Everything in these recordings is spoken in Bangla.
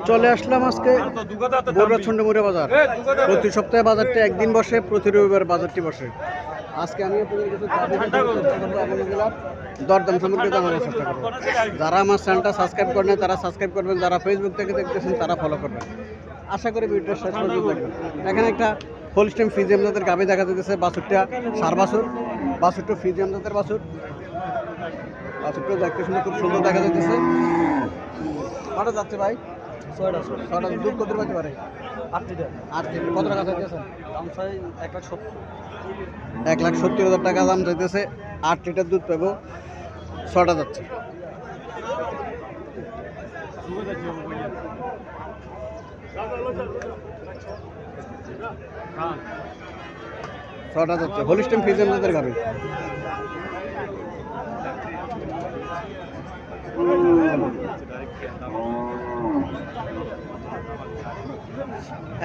চলে আসলাম আজকে বরুড়া বাজার। প্রতি সপ্তাহে বাজারটি একদিন বসে, প্রতি রবিবার বাজারটি বসে। আজকে আমি দরদাম সম্পর্কে জানানোর চেষ্টা করবো। যারা আমার চ্যানেলটা সাবস্ক্রাইব করেন তারা সাবস্ক্রাইব করবেন, যারা ফেসবুক থেকে দেখতেছেন তারা ফলো করবেন। আশা করি ভিডিওটা শেষ পর্যন্ত দেখবেন। এখানে একটা হোলস্টেম ফ্রিজিয়াম জাতের গাভী দেখা যাচ্ছে, বাছুরটা সার বাছুর, বাছুরটা ফ্রিজিয়াম জাতের বাছুর। বাছুরটা দেখতে শুনে খুব সুন্দর দেখা যাচ্ছে। কটা যাচ্ছে ভাই? ছয়টা। দুধ কত পাইতে পারে? 8 লিটার। কত টাকা চাইতেছেন? দাম চাই 1,70,000 টাকা দাম চাইতেছে। 8 লিটার দুধ পাবো, 6টা যাচ্ছে। হোলিস্টেম ফ্রিজিয়াম জাতের গাভী।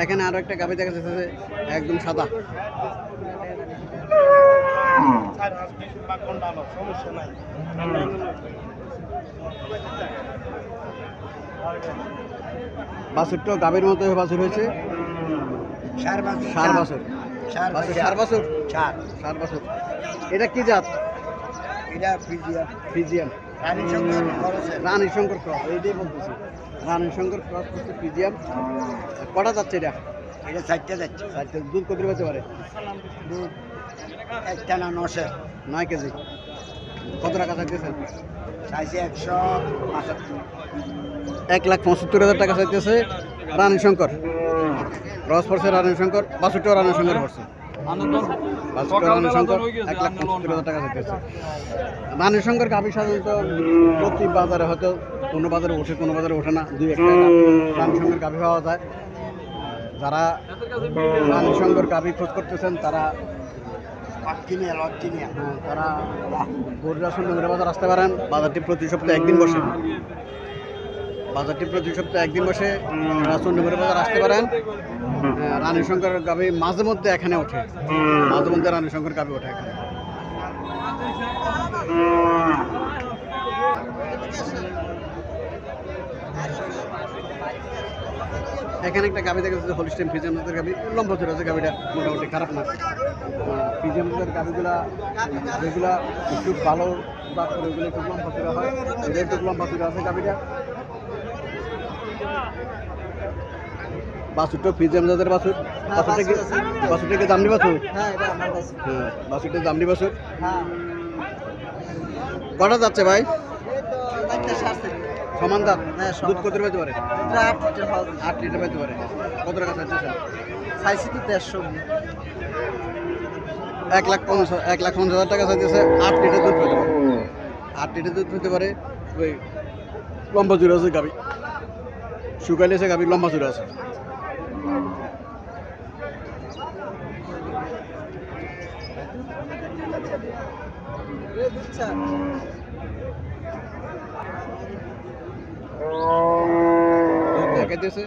এখানে আরো একটা গাভী দেখা যাচ্ছে, একদম সাদা। বাছুরটা গাভীর মতো বাছুর হয়েছে। সার বাছুর। এটা কি জাত? এটা ফ্রিজিয়াম। রানী শঙ্কর ক্রস, এইটাই বলতেছি। রানী শঙ্কর ক্রস করছে ফ্রিজিয়াম। কটা যাচ্ছে এটা? 4টা যাচ্ছে। দুধ কত পেতে পারে? দুধ 9 কেজি। কত টাকা চাইতেছেন? চাইছে 1,75,000 টাকা চাইতেছে। রানী শঙ্কর ক্রস পড়ছে, রানী শঙ্কর। বাছুরটাও রানী শঙ্কর পড়ছে। রানী শঙ্কর 1,75,000 টাকা চাইতেছে। রানী শঙ্কর গাভী সাধারণত প্রতি বাজারে হয়তো কোনো বাজারে ওঠে, কোনো বাজারে ওঠে না। 2-1টা রানী শঙ্কর গাভী পাওয়া যায়। যারা রানী শঙ্কর গাভী খোঁজ করতেছেন তারা বরুড়া সুন্দর বাজার আসতে পারেন। বাজারটি প্রতি সপ্তাহে একদিন বসে। সুন্দর বাজার আসতে পারেন। রানী শঙ্কর গাভী মাঝে মধ্যে এখানে ওঠে, রানী শঙ্কর গাভী ওঠে এখানে। এখানে একটা গাভী দেখা যাচ্ছে, হোলিস্টেম ফ্রিজিয়াম জাতের গাভী। লম্বা চূড়া আছে গাভীটা, মোটামুটি খারাপ না। ফ্রিজিয়াম জাতের গাভীগুলা যেগুলা একটু ভালো দাঁত করে, ওইগুলো একটু লম্বা চূড়া হয়। এটা একটু লম্বা চূড়া আছে গাভীটা। বাছুরটা ফ্রিজিয়াম জাতের বাছুর। বাছুরটা কি দামড়ি বাছুর? বাছুরটা দামড়ি বাছুর। কটা যাচ্ছে ভাই? সমান দাম। দুধ কত পেতে পারে? 8 লিটার পেতে পারে। কত টাকা চাইছেন? চাইছি তো 150। 1,50,000 টাকা চাইতেছে। 8 লিটার দুধ পেতে পারে। 8 লিটার দুধ পেতে পারে। ওই লম্বা চূড়া আছে গাভী, শুকাইলে আছে গাভী, লম্বা চূড়া আছে। দেখাইতেছে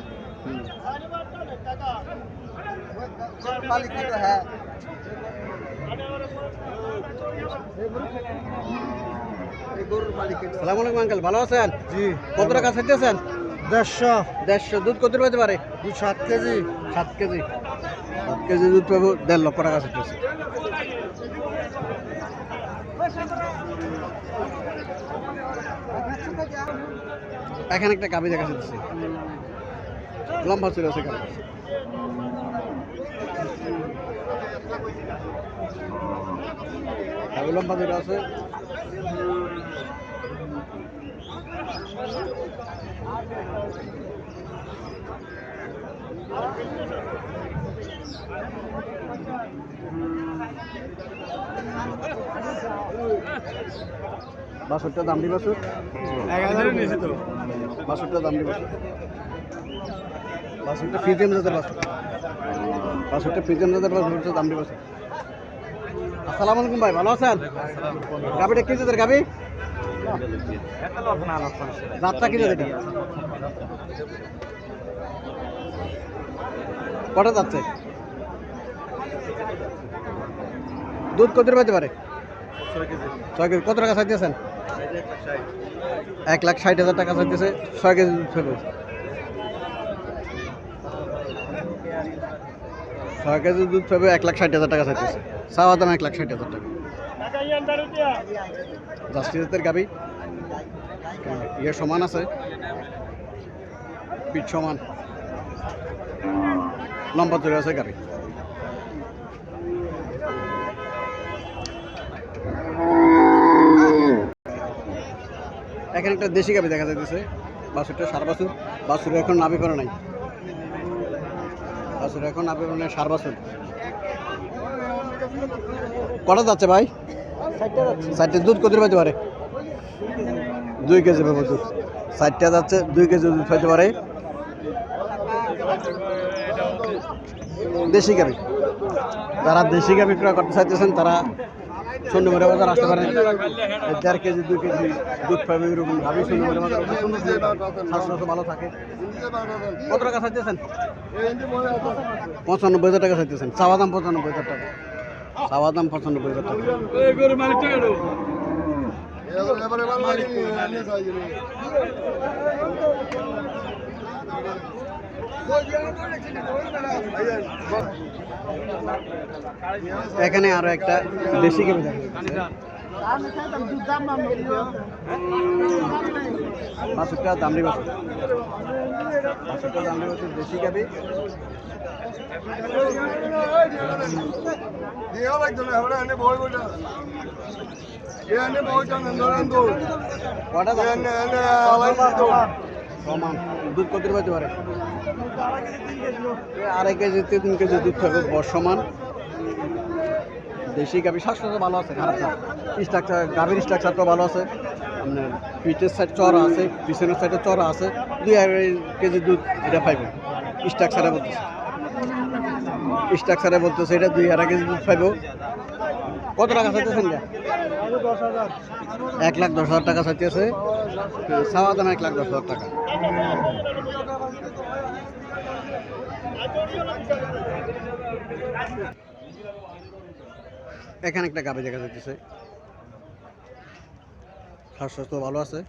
সালাম আলাইকুম আঙ্কেল, ভালো আছেন? জি। কত টাকা চাইতেছেন? 150। দুধ কত পেতে পারে? 7 কেজি। 7 কেজি দুধ পাবো। 1.5 লক্ষ টাকা চাইতেছে। এখানে একটা গাভী দেখা যাচ্ছে, লম্বা চূড়া আছে গাভী। লম্বা চূড়া আছে। বাছুরটা দামড়ি বাছুর। বাছুরটা দামড়ি বাছুর। বাছুরটা ফ্রিজিয়াম জাতের বাছুর। দামড়ি বাছুর। আসসালামু আলাইকুম ভাই, ভালো আছেন? গাভীটা কি জাতের গাভী? জাতটা কি জাতের? কটা যাচ্ছে? দুধ কত পেতে পারে? 6 কেজি কত টাকা চাইতেছেন? 1,60,000 টাকা চাইতেছে। 6 কেজি দুধ পাবে। 6 কেজি দুধ পাবে 1,60,000 টাকা চাইতেছে। চাওয়া দাম 1,60,000 টাকা। জার্সি জাতের গাবি ইয়ে সমান আছে, পিঠ সমান, লম্বা চড়ে আছে গাবি। এখানে একটা দেশি গাবি দেখা যাইতেছে। বাছুরটা সার বাছুর। বাছুর এখন নাভি করে নাই। বাছুর এখন নাভি করে নাই, সার বাছুর। কটা যাচ্ছে ভাই? 60টা দুধ কত পাইতে পারে? 2 কেজি পাবো দুধ। 60টা যাচ্ছে, 2 কেজি দুধ পাইতে পারে। দেশি গাবি, যারা দেশি গাবি ক্রয় করতে চাইতেছেন তারা চন্ডীমুড়া বাজার আসতে পারেন। 1.5 কেজি 2 কেজি দুধ পাবে এরকম গাবি চন্ডীমুড়া বাজার। স্বাস্থ্য ভালো থাকে। কত টাকা চাইতেছেন? 95,000 টাকা চাইতেছেন। চাওয়া দাম 95,000 টাকা। চাওয়া দাম 95,000 টাকা। এখানে আরো একটা দেশি গাবি দেখা যাচ্ছে। বাছুরটা দামড়ি বাছুর। বাছুরটা দামড়ি বাছুর, দেশি গাবি। সমান দুধ কত পাইতে পারে? 2.5 কেজি 3 কেজি দুধ থাকবে বর্ষমান। দেশি গাভি স্বাস্থ্য ভালো আছে, খারাপ না। স্ট্রাকচার গাভীর স্ট্রাকচারটাও ভালো আছে। আপনার পিঠের সাইড চড়া আছে, পিছনের সাইডে চড়া আছে। 2.5 কেজি দুধ এটা পাইবে। স্ট্রাকচারে বলতেছে, স্ট্রাকচারে বলতেছে এটা 2.5 কেজি দুধ পাইব। কত টাকা চাইতেছেন? 1,10,000 টাকা চাইতেছে। চাওয়া দাম 1,10,000 টাকা। এখানে একটা গাভি দেখা যাইতেছে। স্বাস্থ্য ভালো আছে।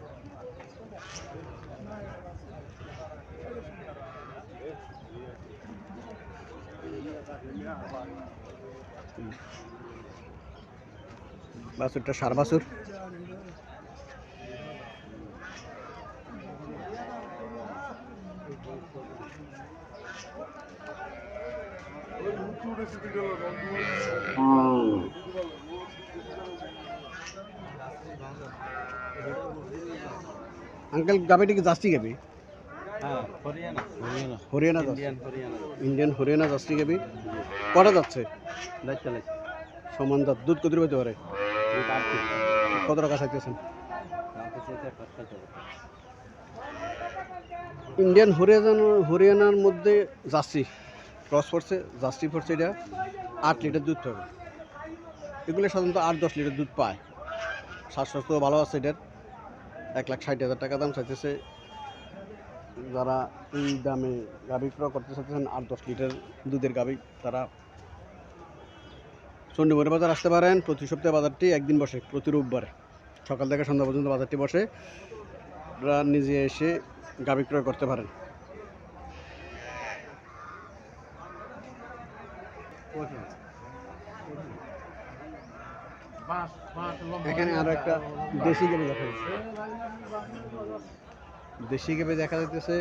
বাছুরটা সার বাছুর। আঙ্কেল গাবিটা কি জার্সি গাবি? হরিয়ানা ইন্ডিয়ান হরিয়ানা জার্সি গাবি। কটা যাচ্ছে? সমান দাঁত। দুধ কত পাইতে পারে? কত টাকা চাইতেছেন? ইন্ডিয়ান হরিয়ানার মধ্যে জার্সি ক্রস পড়ছে, জার্সি পড়ছে। এটা 8 লিটার দুধ পাবে। এগুলো সাধারণত 8-10 লিটার দুধ পায়। স্বাস্থ্য ভালো আছে। এটার 1,60,000 টাকা দাম চাইতেছে। যারা এই দামে গাভী ক্রয় করতে চাইতেছেন 8-10 লিটার দুধের গাভী, তারা চন্ডীমুড়া বাজার আসতে পারেন। প্রতি সপ্তাহে বাজারটি একদিন বসে, প্রতি রোববারে সকাল থেকে সন্ধ্যা পর্যন্ত বাজারটি বসে। আপনারা নিজে এসে গাভী ক্রয় করতে পারেন। এখানে আরো একটা দেশি গাভী দেখা যাচ্ছে। দেশি গাভী দেখা যাইতেছে।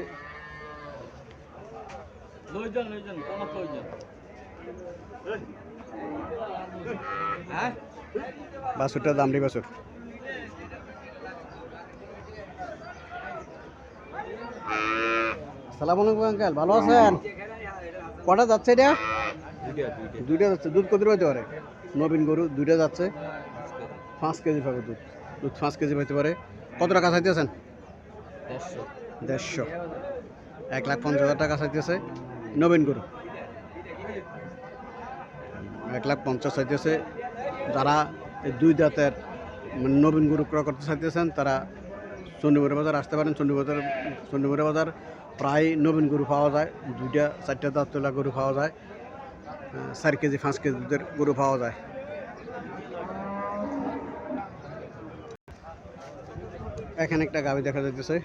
বাছুরটা দামড়ি বাছুর। আসসালামু আলাইকুম আঙ্কেল, ভালো আছেন? কটা যাচ্ছে এটা? 2টা যাচ্ছে। দুধ কত পাইতে পারে? নবীন গরু 2টা যাচ্ছে। 5 কেজি পাবে দুধ। 5 কেজি পাইতে পারে। কত টাকা চাইতেছেন? 150। 1,50,000 টাকা চাইতেছে। নবীন গরু 1,50,000 চাইতেছে। যারা এই 2 দাঁতের নবীন গরু ক্রয় করতে চাইতেছেন তারা চন্ডীমুড়া বাজার আসতে পারেন। চন্ডীমুড়া বাজার প্রায় নবীন গরু পাওয়া যায়। 2টা-4টা দাঁত তোলা গরু পাওয়া যায়। 4 কেজি 5 কেজি দুধের গরু পাওয়া যায়। এখানে একটা গাভী দেখা যাইতেছে।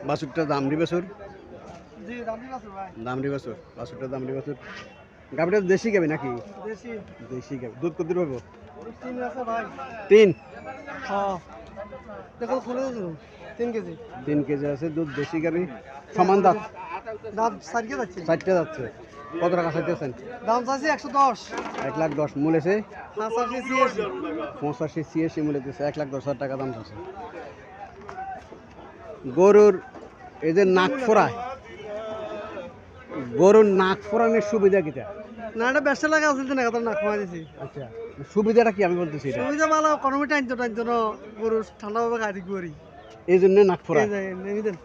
বাছুরটা দামড়ি বাছুর, দামড়ি বাছুর, বাছুরটা দামড়ি বাছুর। গাভীটা দেশি গাভী নাকি? দেশি গাভী। দুধ কত পাবো? 3। দেখো ফুলে 3 কেজি। 3 কেজি আছে দুধ, দেশি গাভী। সমান দাঁত, দাম 4 কে যাচ্ছে। 4টে যাচ্ছে। কত টাকা চাইতেছেন? দাম চাচ্ছি 110। 1,10,000 মূল আছে। 85 মূল আছে 1,10,000 টাকা দাম আছে। গরুর এই যে নাক ফোড়ায়, গরুর নাক ফোড়ানোর সুবিধা কিটা? না এটা ব্যবসা লাগা আছে না, কথা না কমাই দিছি। আচ্ছা, সুবিধাটা কি আমি বলতেছি এটা? সুবিধা ভালো, কোনো টাইনতো গরু ঠান্ডা ভাবে খাই দিক করি, এই জন্য নাক ফোড়ায়। এই যে নেমি দেন।